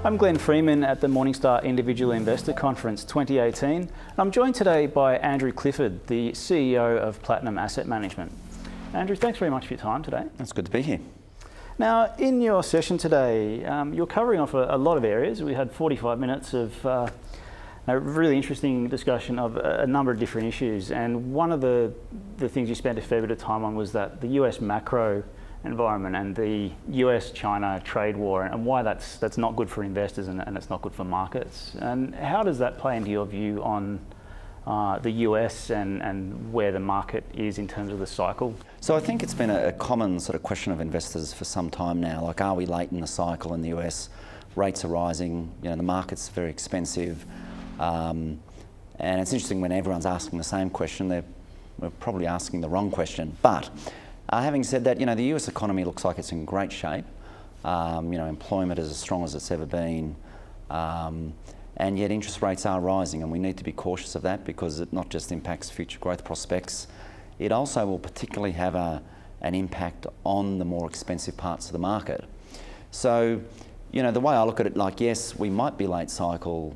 I'm Glenn Freeman at the Morningstar Individual Investor Conference 2018. And I'm joined today by Andrew Clifford, the CEO of Platinum Asset Management. Andrew, thanks very much for your time today. It's good to be here. Now, in your session today, you're covering off a lot of areas. We had 45 minutes of a really interesting discussion of a number of different issues. And one of the things you spent a fair bit of time on was that the US macro environment and the US-China trade war and why that's not good for investors and it's not good for markets. And how does that play into your view on the US and where the market is in terms of the cycle? So I think it's been a common sort of question of investors for some time now, like, are we late in the cycle in the US? Rates are rising, the market's very expensive. And it's interesting when everyone's asking the same question, we're probably asking the wrong question. But having said that, the US economy looks like it's in great shape. Employment is as strong as it's ever been. And yet interest rates are rising, and we need to be cautious of that because it not just impacts future growth prospects, it also will particularly have an impact on the more expensive parts of the market. So, the way I look at it, like, yes, we might be late cycle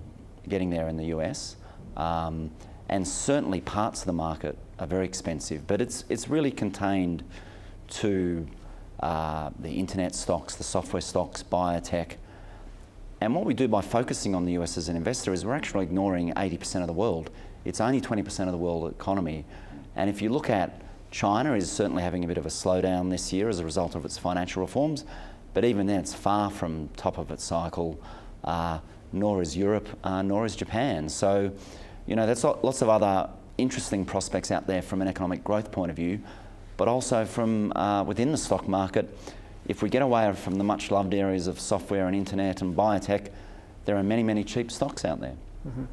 getting there in the US, and certainly parts of the market are very expensive, but it's really contained to the internet stocks, the software stocks, biotech. And what we do by focusing on the US as an investor is we're actually ignoring 80% of the world. It's only 20% of the world economy. And if you look at China, is certainly having a bit of a slowdown this year as a result of its financial reforms, but even then it's far from top of its cycle, nor is Europe, nor is Japan. So, there's lots of other interesting prospects out there from an economic growth point of view, but also from within the stock market. If we get away from the much loved areas of software and internet and biotech, there are many, many cheap stocks out there. Mm-hmm.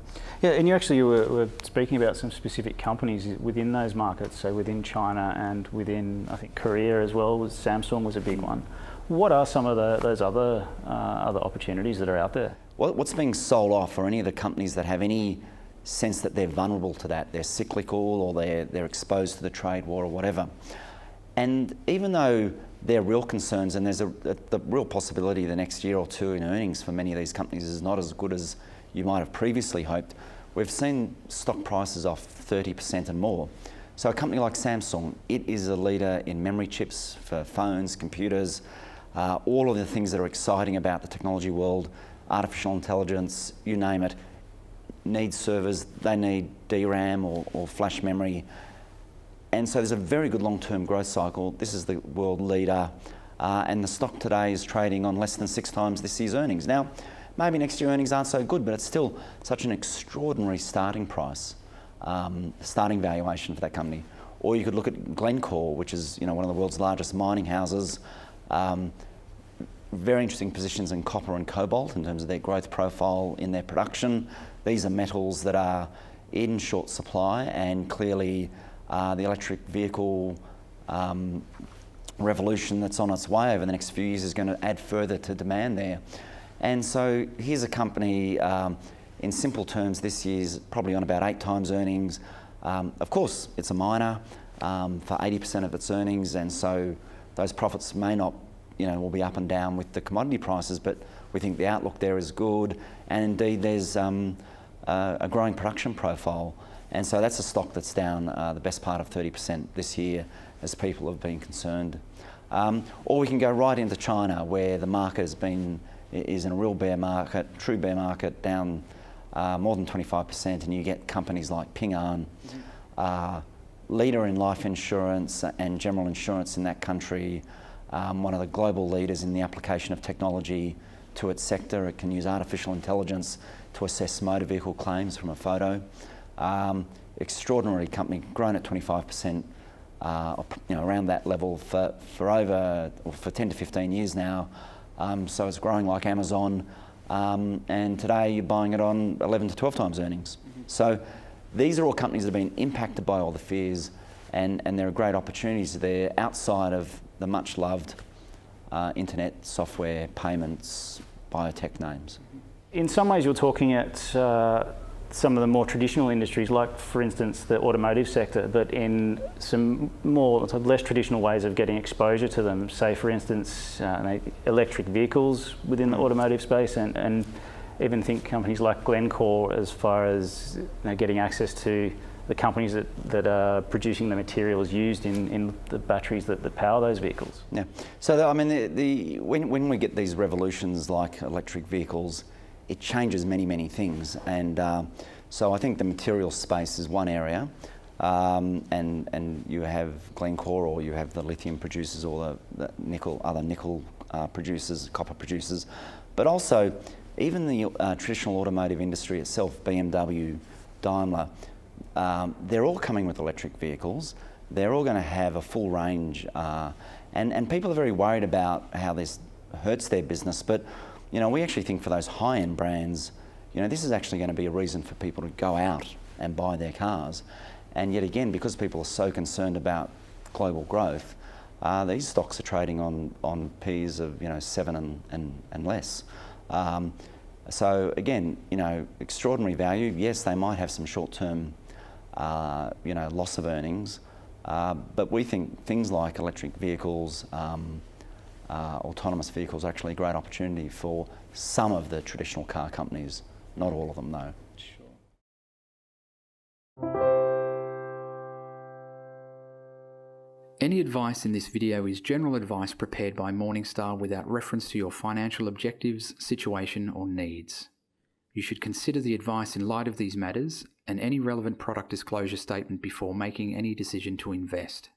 Yeah, and you were speaking about some specific companies within those markets, so within China and within, I think, Korea as well. Samsung was a big one. What are some of those other opportunities that are out there? What's being sold off are any of the companies that have any sense that they're vulnerable to that. They're cyclical, or they're exposed to the trade war or whatever. And even though they're real concerns, and there's the real possibility the next year or two in earnings for many of these companies is not as good as you might have previously hoped, we've seen stock prices off 30% and more. So a company like Samsung, it is a leader in memory chips for phones, computers, all of the things that are exciting about the technology world, artificial intelligence, you name it, needs servers, they need DRAM or flash memory. And so there's a very good long-term growth cycle. This is the world leader, and the stock today is trading on less than 6 times this year's earnings. Now, maybe next year earnings aren't so good, but it's still such an extraordinary starting price, starting valuation for that company. Or you could look at Glencore, which is one of the world's largest mining houses. Very interesting positions in copper and cobalt in terms of their growth profile in their production. These are metals that are in short supply, and clearly the electric vehicle revolution that's on its way over the next few years is going to add further to demand there. And so here's a company, in simple terms, this year's probably on about 8 times earnings. Of course, it's a miner for 80% of its earnings, and so those profits may not, will be up and down with the commodity prices, but we think the outlook there is good, and indeed there's a growing production profile. And so that's a stock that's down the best part of 30% this year as people have been concerned. Or we can go right into China, where the market is in a real bear market, true bear market, down more than 25%, and you get companies like Ping An, leader in life insurance and general insurance in that country, one of the global leaders in the application of technology to its sector. It can use artificial intelligence to assess motor vehicle claims from a photo. Extraordinary company, grown at 25%, around that level for 10 to 15 years now. So it's growing like Amazon, and today you're buying it on 11 to 12 times earnings. Mm-hmm. So these are all companies that have been impacted by all the fears, and there are great opportunities there outside of the much loved internet, software, payments, biotech names. In some ways, you're talking at some of the more traditional industries, like for instance the automotive sector, but in some more less traditional ways of getting exposure to them. Say for instance electric vehicles within the automotive space, and even think companies like Glencore as far as getting access to the companies that are producing the materials used in the batteries that power those vehicles. Yeah. So I mean, when we get these revolutions like electric vehicles, it changes many things, and so I think the materials space is one area, and you have Glencore, or you have the lithium producers, or the other nickel producers, copper producers, but also even the traditional automotive industry itself, BMW, Daimler, they're all coming with electric vehicles. They're all going to have a full range, and people are very worried about how this hurts their business, but we actually think for those high-end brands, this is actually going to be a reason for people to go out and buy their cars. And yet again, because people are so concerned about global growth, these stocks are trading on P's of 7 and less. So again, extraordinary value. Yes, they might have some short-term, loss of earnings, but we think things like electric vehicles, autonomous vehicles are actually a great opportunity for some of the traditional car companies, not all of them though. Any advice in this video is general advice prepared by Morningstar without reference to your financial objectives, situation or needs. You should consider the advice in light of these matters and any relevant product disclosure statement before making any decision to invest.